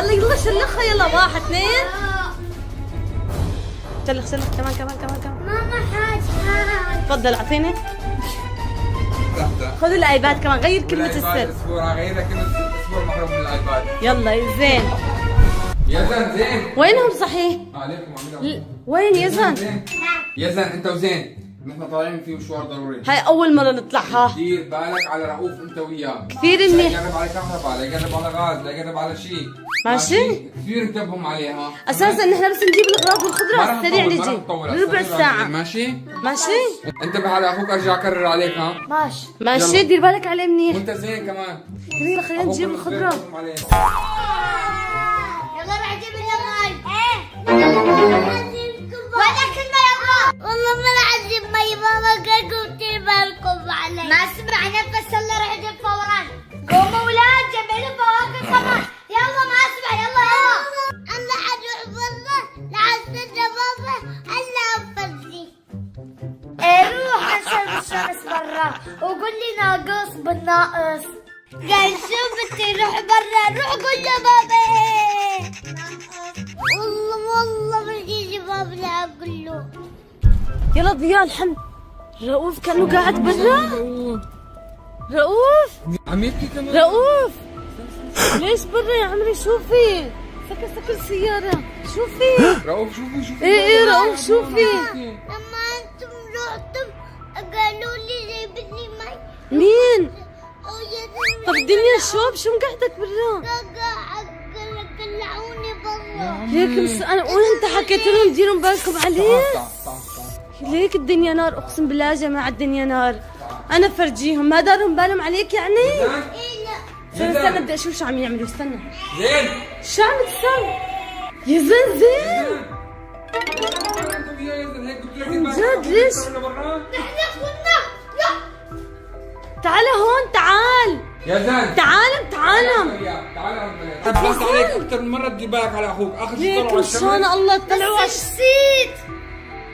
يلا يلا شلخها يلا 1 2 شلخ كمان ماما حاجة تفضل اعطيني خذ الايباد كمان غير كلمة السر غير كلمة السر محروم من الايباد. يلا زين يزن زين وينهم صحيح؟ عليكم وين يزن؟ يزن انت وزين نحن طالعين في مشوار ضروري. هاي اول مرة نطلع ها دير بالك على رؤوف انت وياه. كثير لا منيح يقرب على كهرباء، لا يقرب على غاز، لا يقرب على شيء. ماشي؟ كثير انتبهوا عليها. اساسا نحن بس نجيب الاغراض ما والخضرة راح سريع نطول، ما راح نجي نطول. ربع ساعة ماشي؟ ماشي؟ انتبه على اخوك ارجع اكرر عليك ها. ماشي دير بالك عليه منيح وانت زين كمان. يلا خلينا نجيب أخوك الخضرة بيركضهم عليه. يلا راح اجيب اللبن. ولا كلمة يلا. والله ما راح اجيب مي ماما قلت بالكم علي. ما اسمع نفس يلا راح اجيب فورا. قوموا اولاد جيبوا لي فواكه كمان. يلا ما اسمع يلا. انا حروح والله لعند بابا الا افزي. روح عشان الشمس برا وقول لي ناقص بالناقص. قال شو بدي روح برا روح قول لبابا. والله بدي بابا لا اقول له. يلا ضياء الحمد رؤوف كأنه قاعد برا رؤوف عميتي كمان. رؤوف ليش برا يا عمري شوفي سكر السيارة شوفي رؤوف شوفي ايه رؤوف شوفي لما انتم رحتم قالوا لي جايبني مي. مين او يا طب الدنيا شو مقعدك برا قلعوني برا. ليك انا وانت حكيت لهم ديروا بالكم عليه تعال. ليك الدنيا نار اقسم بالله يا جماعة الدنيا نار انا فرجيهم ما دارهم بالهم عليك يعني استنى بدي اشوف شو عم يعملوا استنى زين شو عم تسوي يا زين جد ليش نحن كنا لا تعال هون تعال يا زين تعال تعال بس عليك اكثر من مره بدي بالك على اخوك اخر شيء ليك طلعوا ان شاء الله طلعوا على نسيت.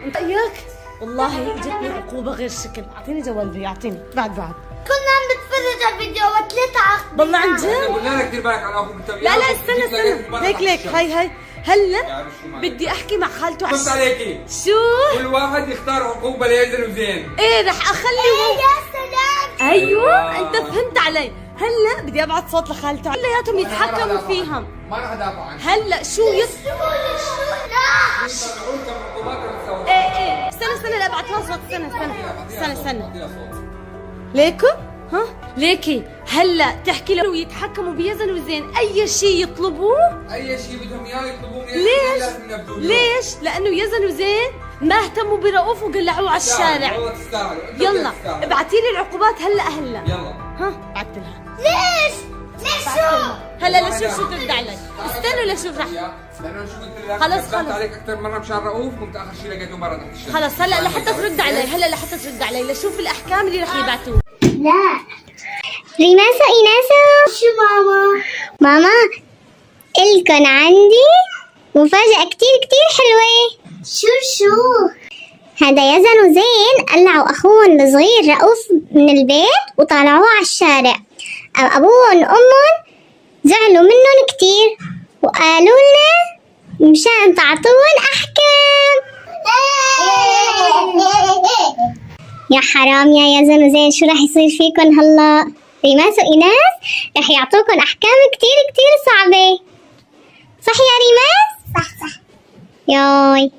انت اياك والله جتني عقوبة غير شكل اعطيني جوال ذي اعطيني بعد كنا عم نتفرج على فيديوهات ثلاثة. والله عن جد قلنا لك دير بالك على اخوك انت لا استنى ليك هاي هلا بدي احكي مع خالته بس عليكي شو كل واحد يختار عقوبه ليزن وزين. ايه رح اخلي يا سلام. ايوه انت فهمت علي هلا بدي ابعث صوت لخالته كلياتهم يتحكموا فيها ما راح ادافع عنك. هلا شو ايه استنى لا ابعث لها صوت استنى ليكو ها ليكي هلا تحكي له ويتحكموا بيزن وزين اي شيء يطلبوه اي شيء بدهم اياه يطلبوه مني ليش لازم ينفذوه. ليش لانه يزن وزين ما اهتموا برؤوف وقلعوه على الشارع والله تستاهلوا. يلا ابعتي لي العقوبات هلا يلا ها بعت لها ليش شو؟ هلا لشوف شو ترد علي استنوا لشوف رح لانه شو قلت لك خلص كذبت عليك اكثر مره مشان رؤوف قمت اخر شيء لقيته برا تحت الشمس. خلص هلا لحتى ترد علي لشوف الاحكام اللي رح يبعتوه لا ريماسو إيناسو. شو ماما الكن عندي مفاجأة كتير حلوة. شو هذا يزن وزين قلعوا أخوهم الصغير رؤوف من البيت وطلعوه على الشارع. أبوهم وأمهم زعلوا منهم كتير وقالوا لنا مشان تعطوهم أحكام. يا حرام يا يزن وزين شو رح يصير فيكن هلا؟ ريماس وإيناس رح يعطوكن أحكام كتير صعبة صح يا ريماس؟ صح ياي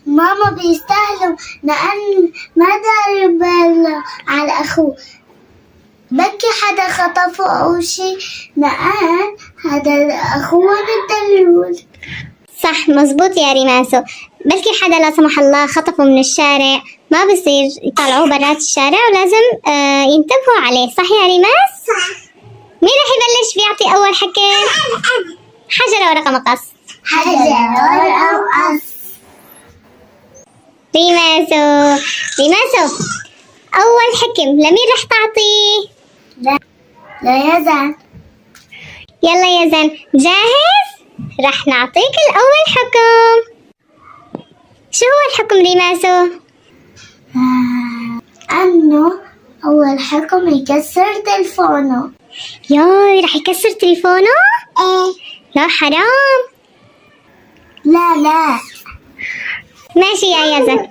ماما بيستاهلوا لأن ما دار بال على أخوه بكي حدا خطفه أو شي لأن هذا أخوه الدلول. صح مزبوط يا ريماسو بلكي حدا لا سمح الله خطفه من الشارع ما بصير يطلعوه برات الشارع ولازم ينتبهوا عليه صح يا ريماس؟ صح. مين رح يبلش بيعطي أول حكي؟ حجر ورقة مقص. حجر ورقة مقص. ريماسو أول حكم لمين رح تعطي؟ لا يزن. يلا يزن جاهز؟ رح نعطيك الأول حكم. شو هو الحكم ريماسو؟ أنه أول حكم يكسر تلفونه. ياي رح يكسر تلفونه؟ ايه لا حرام. لا ماشي يا يزن.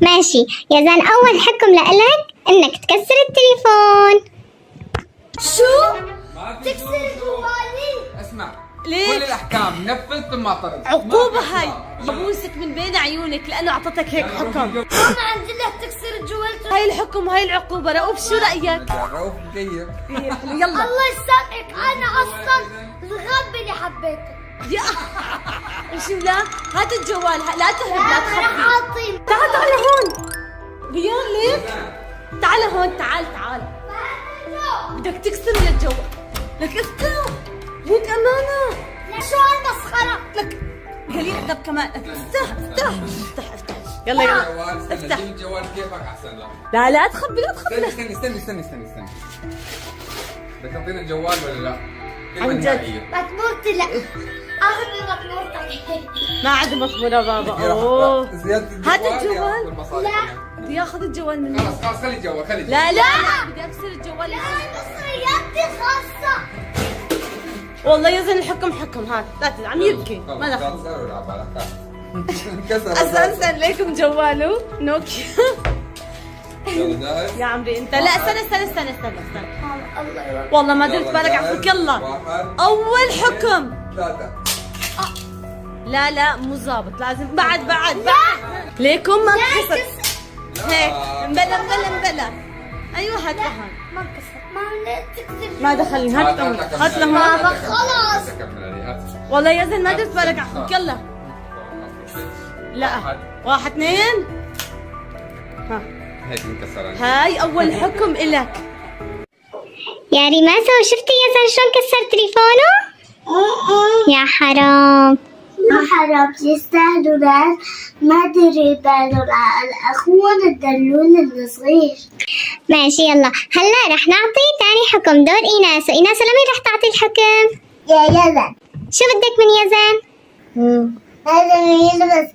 ماشي يزن، أول حكم لإلك إنك تكسر التليفون. شو؟ ما في تكسر جوالي. اسمع، ليش؟ كل الاحكام نفذ ثم اعترض. عقوبة هاي، ببوسك من بين عيونك لأنه أعطتك هيك حكم. ماما عندي لك تكسر الجوال. هاي الحكم وهاي العقوبة. رؤوف شو رأيك؟ رؤوف مكيف. يلا الله يسامحك، أنا أصلا غبي حبيته. يا شو لا؟ هات الجوال، لا تهرب، لا تخبي. عاطي. تعال هون ريان، ليك؟ تعال هون، تعال بدك تكسر الجوال. لك افتح، ليك أمانة. شو هالمسخرة؟ لك قليل أدب كمان. افتح يلا جوال، افتح. جيب الجوال كيفك احسن لك. لا تخبي، لا تخبي. استني. بدك تعطينا الجوال ولا لا؟ عن جد. مطمورتي لا. أخذ مطمورتك. ما عاد مطمورة بابا. اوه زيادة الجوال هات الجوال. ياخذ المصاري لا. كمان. بدي ياخذ الجوال مني. خلص خلي الجوال لا بدي اكسر الجوال. مصرياتي خاصة. والله يزن الحكم حكم. هات لا عم يبكي، ما دخل. كسر اساسا ليكم جواله نوكيا. يلا جاهز؟ يا عمري انت. لا استنى الله يوفقك. والله ما درت بالك عفوك. يلا اول حكم. 3. لا مو ظابط، لازم بعد ليكم ما تكسر هيك. مبلا ايوه هات لهون. ما انكسر. ما تكسر. ما دخلني. هات لهون. خلاص. والله يا زين ما درت بالك عفوك. يلا لا 1 2. ها هيك انكسر. هاي اول حكم الك. يا ريماسة، شفتي يا زلمة شلون كسر تليفونه؟ يا حرام. ما حرام، يستاهلوا ناس ما دري بالهم على اخونا الدلول الصغير. ماشي يلا، هلا رح نعطي ثاني حكم. دور ايناس، وايناس لمين رح تعطي الحكم؟ يا يزن. شو بدك من يزن؟ لازم يلبس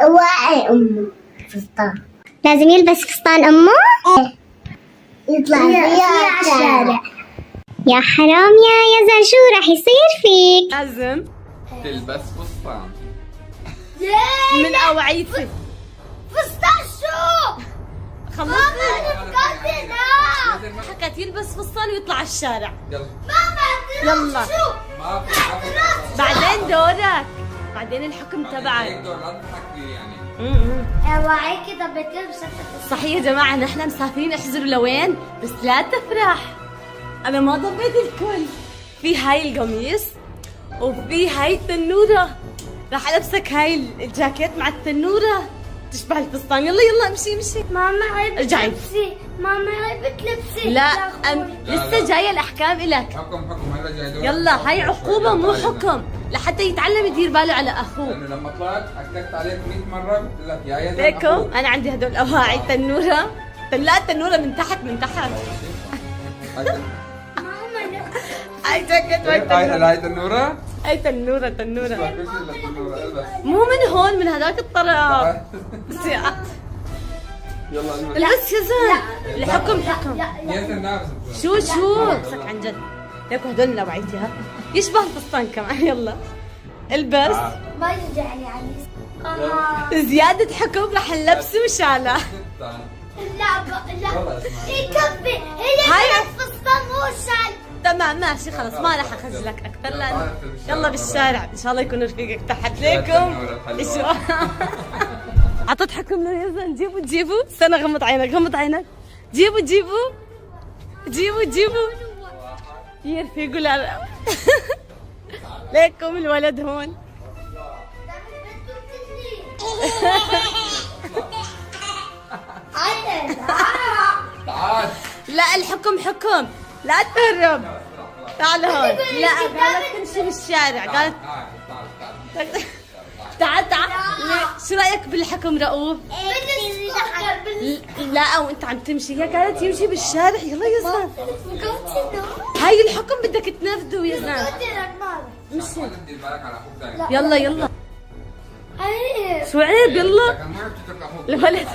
واعي امه فستان. لازم يلبس فستان امه؟ يطلع فيها الشارع. يا حرام يا يزن، شو رح يصير فيك؟ لازم تلبس فستان. من اوعيتي. فستان شو؟ خلصني. ماما حكت يلبس فستان ويطلع على الشارع. يلا يلا ما في بعدين دورك، بعدين الحكم تبعك. هيك دور لا تضحك لي يعني. يا وعي كده بتلبس. صحيح يا جماعة نحن مسافرين. احذروا لوين بس لا تفرح. أنا ما ضبيت الكل. في هاي القميص وفي هاي التنورة. راح ألبسك هاي الجاكيت مع التنورة تشبه الفستان. يلا امشي. ماما هاي ارجعي. بتلبسي. ماما هاي بتلبسي. لا يا أخوي. لسه جاية الأحكام إلك. حكم هلا جاي دور. يلا هاي عقوبة مو حكم، لحتى يتعلم يدير باله على أخوه. لانه لما طلعت حكيت عليك 100 مره قلت لك يا يزن ليكم أنا عندي هدول أواعي تنورة. لا التنورة من تحت. ماما هاي جاكيت وهاي هاي تنورة. النوره. هاي تنورة. كل شيء للتنوره البس. مو من هون، من هذاك الطرف. بس يلا البس يا زلمة. الحكم حكم. يزن نابس. شو بسك عن جد. ليكوا هدول اللي وعيتي. ها يشبه الفستان كمان. يلا البس. ما يرجع لي علي. زيادة حكم رح نلبسه وشالة. لا يكفي. هي هاي الفستان مو شال. تمام ماشي خلص، ما رح اخجلك اكثر. لا يلا بالشارع ان شاء الله يكون رفيقك تحت. ليكم شو عطت حكم ليزن. جيبوا استنى. غمض عينك. جيبوا يرفيقوا. لا ليكم الولد هون. تعال. لا الحكم حكم، لا تهرب. تعال هون. لا قالت تمشي بالشارع. قالت تعال. شو رايك بالحكم رؤوف؟ لا وانت عم تمشي. هي قالت يمشي بالشارع. يلا يا زلمه، هاي الحكم بدك تنفذه يا زلمه. مشي. دير بالك على اخوك ثاني. يلا شو عيب. يلا لكن ما بتترك اخوك. الولد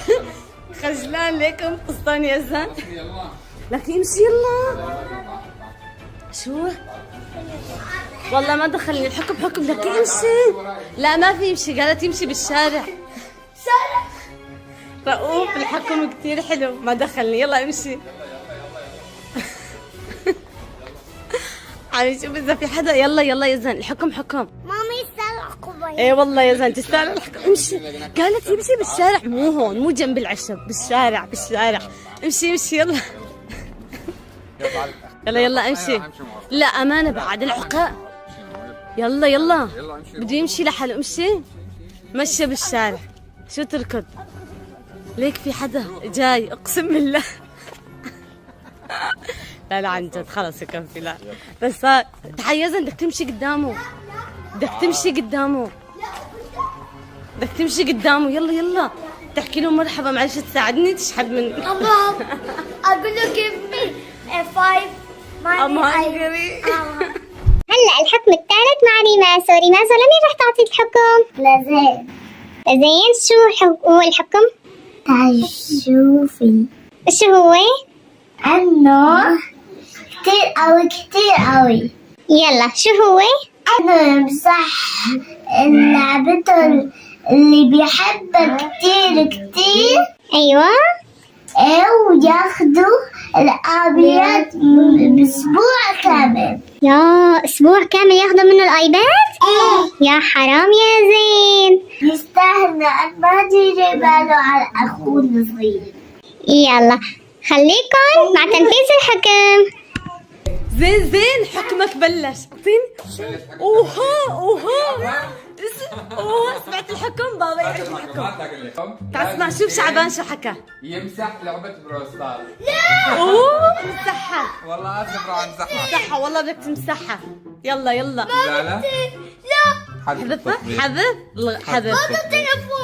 خجلان. ليكم فستان يا زلمه. يلا لك يمشي. يلا شو؟ والله ما دخلني الحكم، حكم لك امشي. لا ما في يمشي، قالت يمشي بالشارع. رؤوف الحكم كتير حلو، ما دخلني. يلا امشي. عم نشوف اذا في حدا. يلا يلا يا زين، الحكم حكم. ماما يستاهل عقوبة. ايه والله يا زين تستاهل الحكم. امشي. قالت يمشي بالشارع، مو هون، مو جنب العشب، بالشارع بالشارع. امشي امشي يلا. يلا يلا امشي. لا امانه بعد العقاب. يلا يلا بده يمشي لحاله. امشي. مشي بالشارع. شو تركض؟ ليك في حدا جاي اقسم بالله. لا لا عن جد خلص يكفي. لا بس تحيزا بدك تمشي قدامه، بدك تمشي قدامه، بدك تمشي قدامه. يلا يلا تحكي له مرحبا معلش تساعدني تشحب من. ماما أقول له give me a 5 hungry. هلا الحكم الثالث مع ريماس، وريماس لمين رح تعطي الحكم؟ لزين. لزين شو هو الحكم؟ تعالي شوفي. شو هو؟ انه كتير قوي. يلا شو هو؟ انه يمسح لعبته اللي بيحبها كتير. ايوه. وياخدوا الابيات باسبوع كامل. يا اسبوع كامل ياخدوا منه الايباد؟ ايه. يا حرام يا زين. يستاهل لان ما تيجي باله على اخوه الصغير. يلا خليكم مع تنفيذ الحكم. زين زين حكمك بلش. اعطيني. اوها اوه سمعت الحكم. بابا يعرف الحكم. تعال اسمع شوف شعبان شو حكى. يمسح لعبة بروستار. اوه امسحها. والله اسف راح امسحها. امسحها والله بدك تمسحها. يلا يلا. لا لا حذفها. حذف حذف.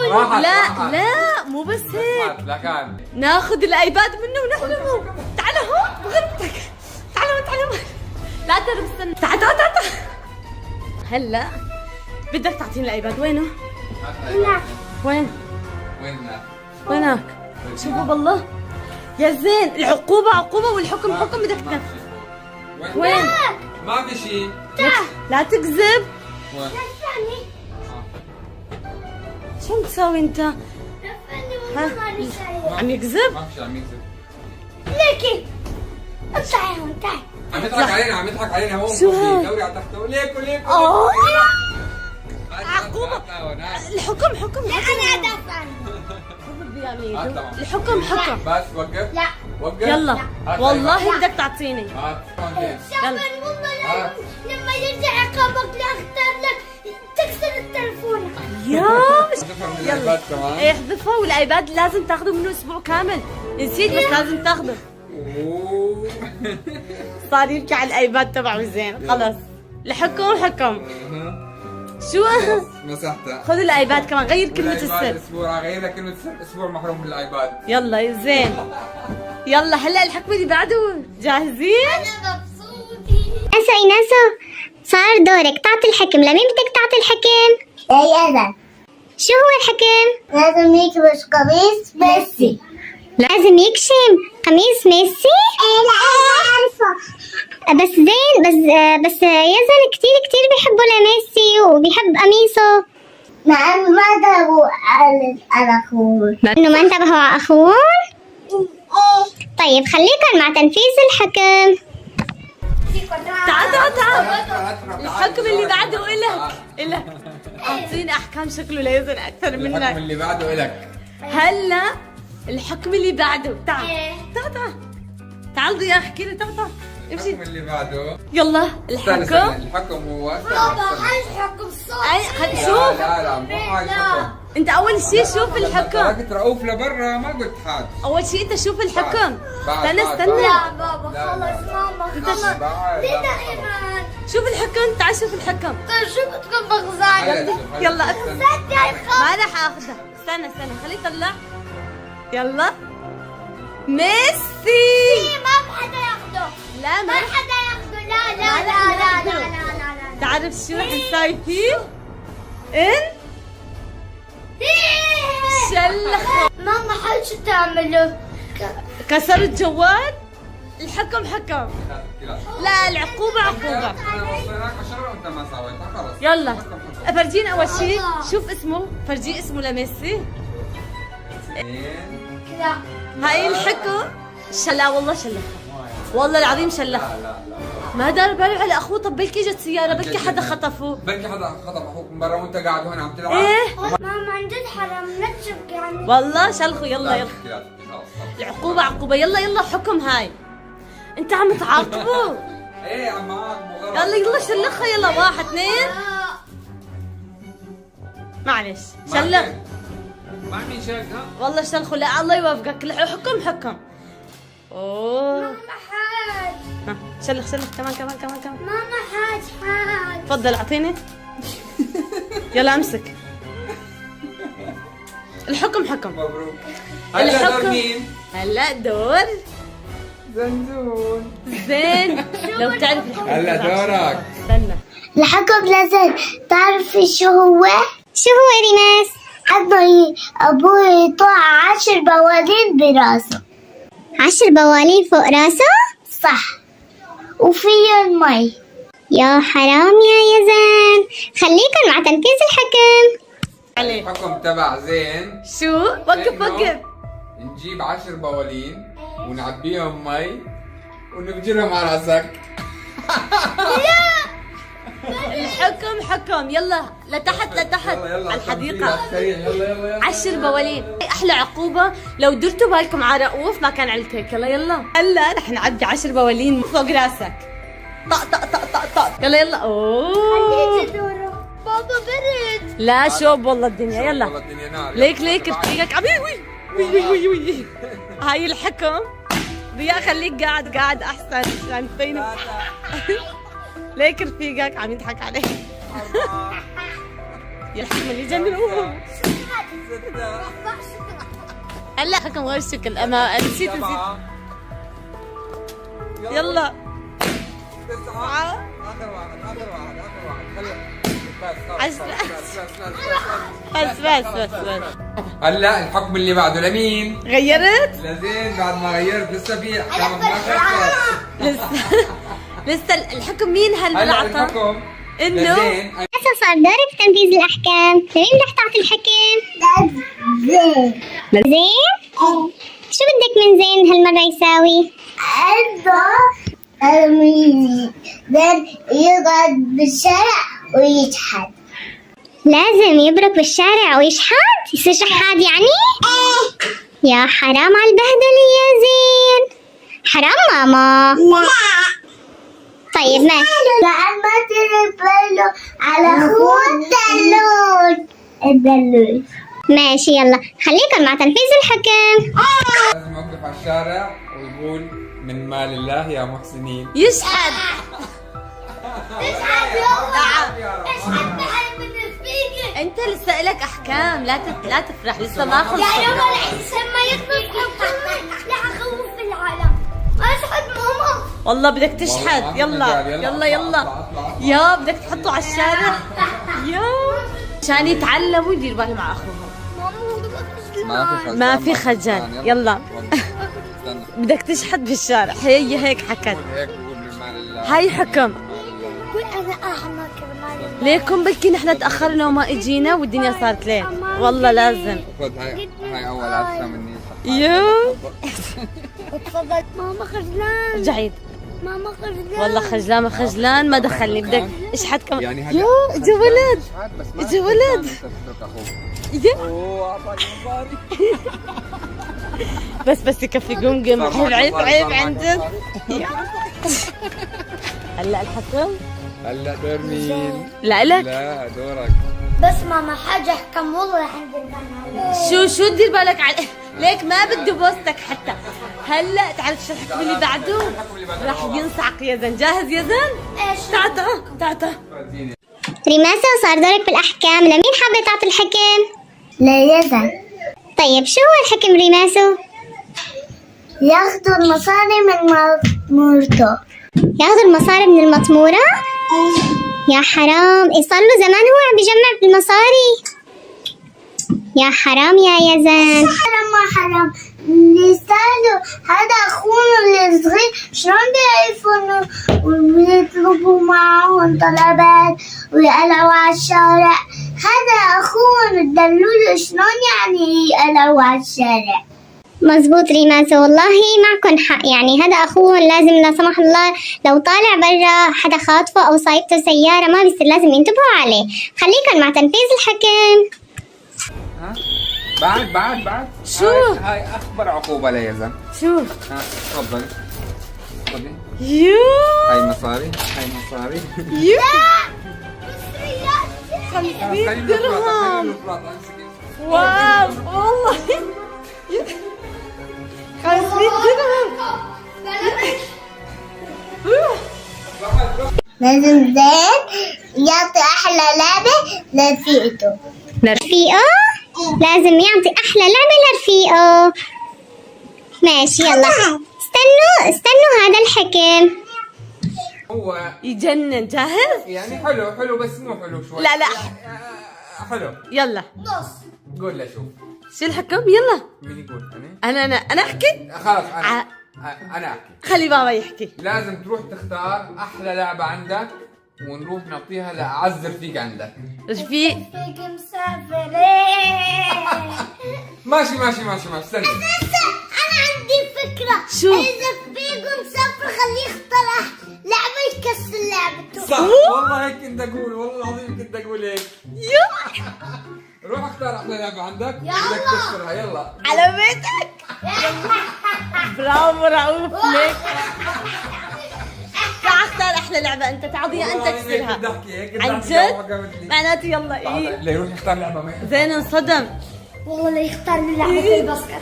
راحت لا لا مو بس هيك. لكان ناخذ الايباد منه ونحرمه. تعال هون بغرفتك. تعال هون تعال هون. لا ترى استنى. تعال تعال تعال. هلا بدك تعطيني الايباد. وينه؟ وين؟ وينك؟ شوفوا بالله يا زين. العقوبة عقوبة والحكم حكم. بدك تنفذ. وين؟ ما في شيء. لا تكذب. وين؟ شو بتساوي انت؟ عم يكذب؟ ما في شيء عم يكذب. ليكي تعي هون تعي. عم يضحك علينا عم يضحك علينا هون. شو هاد؟ دوري على تحته. ليكو اوه عقوبة. الحكم حكم. لا انا ادافع. الحكم حكم. بس وقف. لا وقف. يلا والله بدك تعطيني. شابن والله لما يرجع عقابك لا اختار لك تكسر التلفون. يا يلا كمان. ايه احذفها. والايباد لازم تاخذه منه اسبوع كامل. نسيت بس لازم تاخذه. صار يبكي على الايباد تبعه. زين خلص الحكم حكم. شو مسحتها. خذ الايباد كمان. غير كلمة الايباد السر. اسبوع غير لك كلمة السر. اسبوع محروم من الايباد. يلا يا زين. يلا هلا الحكم اللي بعده. جاهزين؟ انا مبسوطة. ناسو صار دورك تعطي الحكم. لمين بدك تعطي الحكم؟ اي انا. شو هو الحكم؟ لازم يكبس قميص ميسي. لازم يكشم قميص ميسي؟ ايه لا انا عارفه. بس زين بس يزن كتير بيحبوا لميسي وبيحب قميصه. مع انه ما انتبهوا على اخوه. انه ما انتبهوا على اخوه؟ طيب خليكم مع تنفيذ الحكم. تعال تعال تعال. الحكم اللي بعده إلك. أعطيني أحكام شكله لا يزن أكثر منك. الحكم اللي بعده إلك. هلا الحكم اللي بعده. تعال تعال تعال. تعال ضياء احكي لي. تعال تعال امشي. الحكم اللي بعده. يلا استنى، الحكم. الحكم هو بابا عايز حكم صوت. شوف لا مو عايز حكم. انت اول شيء شوف الحكم. تركت رؤوف لبرا ما قلت حاج. اول شيء انت شوف الحكم. بعد. استنى لا بابا خلص ماما خلص. لينا ايمان. شوف الحكم. تعال شوف الحكم. طيب شو بدكم بغزالة؟ يلا صدق ما راح اخذها. استنى خليه يطلع. يلا ميسي. ما حدا ياخده. لا ما حدا ياخده. لا. تعرف شو رح نساوي فيه؟ شلخ. ماما حل شو تعملوا؟ كسر الجوال. الحكم حكم. كلاس. لا العقوبة عقوبة. انا وصيناك 10 وانت ما سويتها خلص. يلا حكم حكم. فرجينا اول شيء، شوف اسمه، فرجيه اسمه لميسي. اثنين. كذا. هاي الحكم لا والله شلخها، والله العظيم شلخها. لا لا لا. ما دار باله على اخوه. طب بلكي اجت سيارة، بلكي حدا جد. خطفه. بلكي حدا خطف اخوك من برا وانت قاعد هون عم تلعب. ايه ماما عن جد حرام نتشك يعني. والله شلخوا. يلا لا، يلا كلاس. خلص. العقوبة عقوبة. يلا يلا حكم هاي. انت عم تعاقبه. ايه عم معك مغرب. يلا يلا شلخها. يلا 1 2. معلش شلخ. مع مين شاك ها؟ والله شلخوا. لا الله يوفقك. لا حكم حكم. اوه ماما حاج. ها، شلخ شلخ كمان كمان كمان كمان. ماما حاج. تفضل اعطيني. يلا امسك. الحكم حكم. مبروك. هلا دور مين؟ هلا دور زنزون. زين. لو بتعرف الحكم. هلا دورك. استنى. الحكم لازم تعرفي شو هو؟ شو هو ريناس؟ أبوي طلع 10 بوالين براسه. 10 بوالين فوق راسه؟ صح. وفيه المي. يا حرام يا يزن، خليكن مع تنفيذ الحكم. عليه الحكم تبع زين شو؟ وقف إنه وقف. نجيب 10 بوالين ونعبيهم مي ونفجرهم على راسك. الحكم حكم. يلا لتحت لتحت يلا يلا على الحديقة. سريع يلا يلا يلا. 10 بوالين. احلى عقوبة لو درتوا بالكم على رؤوف ما كان على الكيك. يلا يلا هلا رح نعبي 10 بوالين فوق راسك. طق طق طق طق طق. يلا يلا. اوه بابا برد. لا شوب والله الدنيا. والله يلا الدنيا نار. ليك ليك رفيقك عم وي وي وي وي. هاي الحكم. ضياء خليك قاعد احسن عشان تبين. ليك رفيقك عم يضحك عليك. يا الحكم اللي جننوهم. هلا حكم غير شكل. اما نسيت. يلا 9. اخر واحد بس. هلا الحكم اللي بعده لمين؟ غيرت لزين. بعد ما غيرت لسه في احكام ما خلصت. لسه. لسه الحكم مين هلا هاللعطة؟ الحكم إنه؟ لزين. هسه صار دوري في تنفيذ الأحكام. لمين بدك تعطي الحكم؟ زين. زين؟ شو بدك من زين هالمرة يساوي؟ زين يقعد بالشارع ويشحت. لازم يبرك بالشارع ويشحت؟ يصير شحات يعني؟ يا حرام على البهدلة يا زين. حرام ماما. لا. طيب ماشي. لأن ما تري باله على أخوه الدلول. ماشي يلا خليكم مع تنفيذ الحكم. لازم يوقف على الشارع ويقول من مال الله يا محسنين. يشحد. انت لسه لك احكام. لا تفرح. لسه ما خلص. يا يوم الحسن ما يخلص لا أخوف في العالم. أشحد ماما. والله بدك تشحد. والله يلا يلا، يلا يلا. اطلع. يا بدك تحطه على الشارع. يا عشان يتعلموا يديروا بالهم مع اخوهم. ما في خجل. يلا بدك تشحد بالشارع. هي هيك حكت. هيك بقول من مال الله. هاي حكم. قول أنا أحمق كمان. ليكم بلكي نحن تاخرنا وما اجينا والدنيا صارت ليل. والله لازم. خذ هاي اول عدسه مني. يا تفضل. ماما خجلان. جعيد. ماما خجلان. والله خجلان ما خجلان ما دخلني. بدك اشحد كمان. يعني هلا يا اجا ولد. اجا ولد. يا بس يكفي قمقم. عيب عندك. هلا الحكم. هلا دور مين؟ لا لك. لا دورك. بس ماما حاجة أحكم والله عند البنات. شو تدير بالك على ليك ما بده بوستك حتى. هلا تعرف شو الحكم اللي بعده؟ راح ينصعق يزن. جاهز يزن؟ إيش؟ تعتا. ريماسة صار دورك بالأحكام. لمين حابة تعطي الحكم؟ ليزن. طيب شو هو الحكم ريماسو؟ ياخذوا المصاري من مطمورته. ياخذوا المصاري من المطمورة؟ يا حرام. صار له زمان هو عم بيجمع بالمصاري. يا حرام يا يزن. حرام ما حرام. يسألوا هذا أخونا الصغير شلون بيعرفوا ويطلبوا معهم طلبات ويقلعوا على الشارع. هذا أخونا الدلول شلون يعني يقلعوا على الشارع. مزبوط ريماسة، والله معكن حق. يعني هذا أخوه لازم لا سمح الله لو طالع برا حدا خاطفه أو صايبته سيارة ما بيصير، لازم ينتبهوا عليه. خليكن مع تنفيذ الحكم. ها بعد شو؟ هاي اكبر عقوبه ليزن. شو؟ ها تفضلي خذي. يو هاي مصاري. يو خلينا 500 درهم. واو والله 500 درهم. لازم زين يعطي أحلى لعبة لرفيقته. رفيقه؟ لازم يعطي أحلى لعبة لرفيقه. ماشي يلا استنوا هذا الحكم. هو يجنن. جاهز؟ يعني حلو بس مو حلو شوي. لا حلو. يلا قول له شوف. شو الحكم؟ يلا مين يقول؟ انا احكي. خلاص انا احكي. خلي بابا يحكي. لازم تروح تختار احلى لعبه عندك ونروح نعطيها لاعز رفيق عندك. رفيق رفيق مسافرين. ماشي استني. أنا عندي فكرة. شو؟ إذا رفيق مسافر خليه يختار لعبة يكسر لعبته. صح والله هيك كنت اقول، والله العظيم كنت اقول هيك. روح اختار احلى لعبه عندك بدك تكسرها. يلا على بيتك. برافو رؤوف ليك. تعال اختار احلى لعبه انت، تعال انت تكسرها. عن جد؟ معناته يلا ايه. لا يروح يختار لعبه ما يحب. زين انصدم. والله لا يختار لي لعبة الباسكت.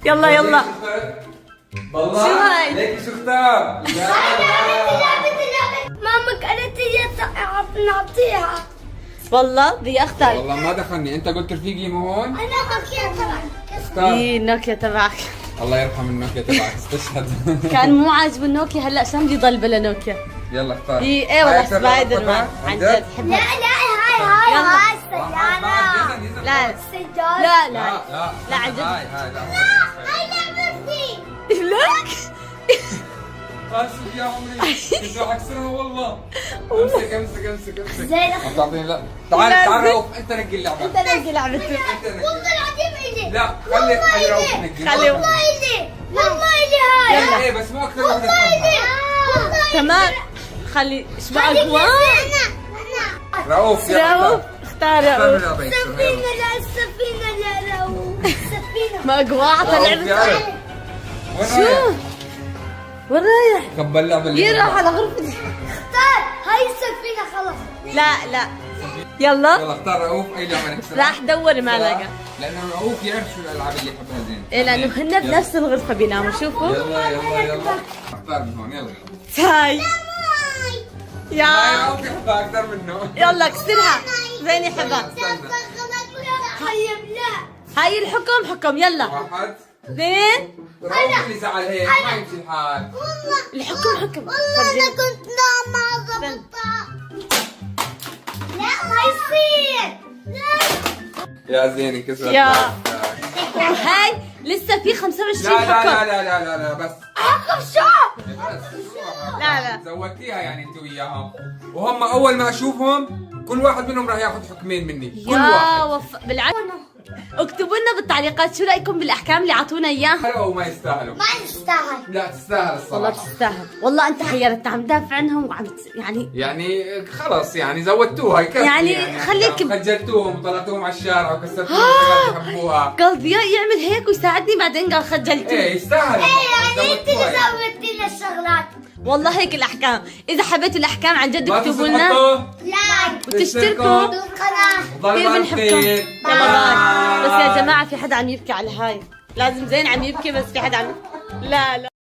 يلا والله شو هاي؟ ليك شو اختار؟ ماما قالت لي نعطيها. والله بدي اختار. والله ما دخلني، انت قلت رفيقي مو هون؟ أنا حكيت طبعا. اختار. ايه نوكيا تبعك. الله يرحم النوكيا تبعك استشهد. كان مو عاجبه النوكيا، هلا شلون بدي ضل بلا نوكيا. يلا اختار. ايه والله سبايدر مان عن جد لا حبها. هاي السيارة. لا السيارة. لا لا عن جد. هاي هاي لعبتي. لك اسف يا عمري كنت راح اكسرها والله. امسك زين. ما تعطيني. لا تعال رؤوف انت نقي اللعبه. انت نقي لعبتك. والله العظيم إلي. لا خلي رؤوف نقي. خلي والله إلي. والله إلي هاي. يلا ايه بس مو اكثر واحده تحبها. تمام خلي ايش بقى جوا. رؤوف رؤوف اختار اختار رؤوف. اللعبه يكسرها. السفينة لا السفينة يا رؤوف. السفينة. ما قواعة لعبة. شو؟ وين رايح؟ كبر اللعبه اللي يروح على غرفتي. اختار. هاي السفينة خلاص. لا يلا يلا اختار رؤوف اي لعبه نكسرها. راح دور ما لقى. لانه رؤوف يعرف شو الالعاب اللي يحبها زين. ايه لانه هن بنفس الغرفة بيناموا. شوفوا يلا اختار من هون. يلا هاي يا هاي رؤوف يحبها اكثر منه. يلا كسرها زين يحبها. طيب لا. هاي الحكم حكم. يلا واحد اثنين. رؤوف اللي زعل هيك ما يمشي الحال. والله الحكم حكم. والله انا كنت نايمة ظبطها. لا ما يصير. يا زين انكسرت. يا هاي لسه في 25 حكم. لا بس حكم شو؟ لا. زودتيها يعني انت وياهم، وهم اول ما اشوفهم كل واحد منهم راح ياخذ حكمين مني. كل يا واحد. بالعكس اكتبوا لنا بالتعليقات شو رايكم بالاحكام اللي اعطونا اياها. او ما يستاهلوا. ما يستاهل. لا تستاهل الصراحه. والله تستاهل. والله انت حيرتنا عم دافع عنهم وعم يعني خلص يعني زودتوها يكفي. يعني خليك خجلتوهم وطلعتوهم على الشارع وكسرتوهم شغلات يحبوها. قال ضياء يعمل هيك ويساعدني بعدين قال خجلتني. ايه يستاهل. يعني انت اللي زودتي لنا الشغلات. والله هيك الاحكام. اذا حبيتوا الاحكام عن جد ما اكتبوا تنسوا لنا تحطوا وتشتركوا. تشتركوا. القناة. كثير ضل بنحبكم. بالخير. يلا باي. بس يا جماعه في حدا عم يبكي على هاي. لازم زين عم يبكي بس في حدا عم لا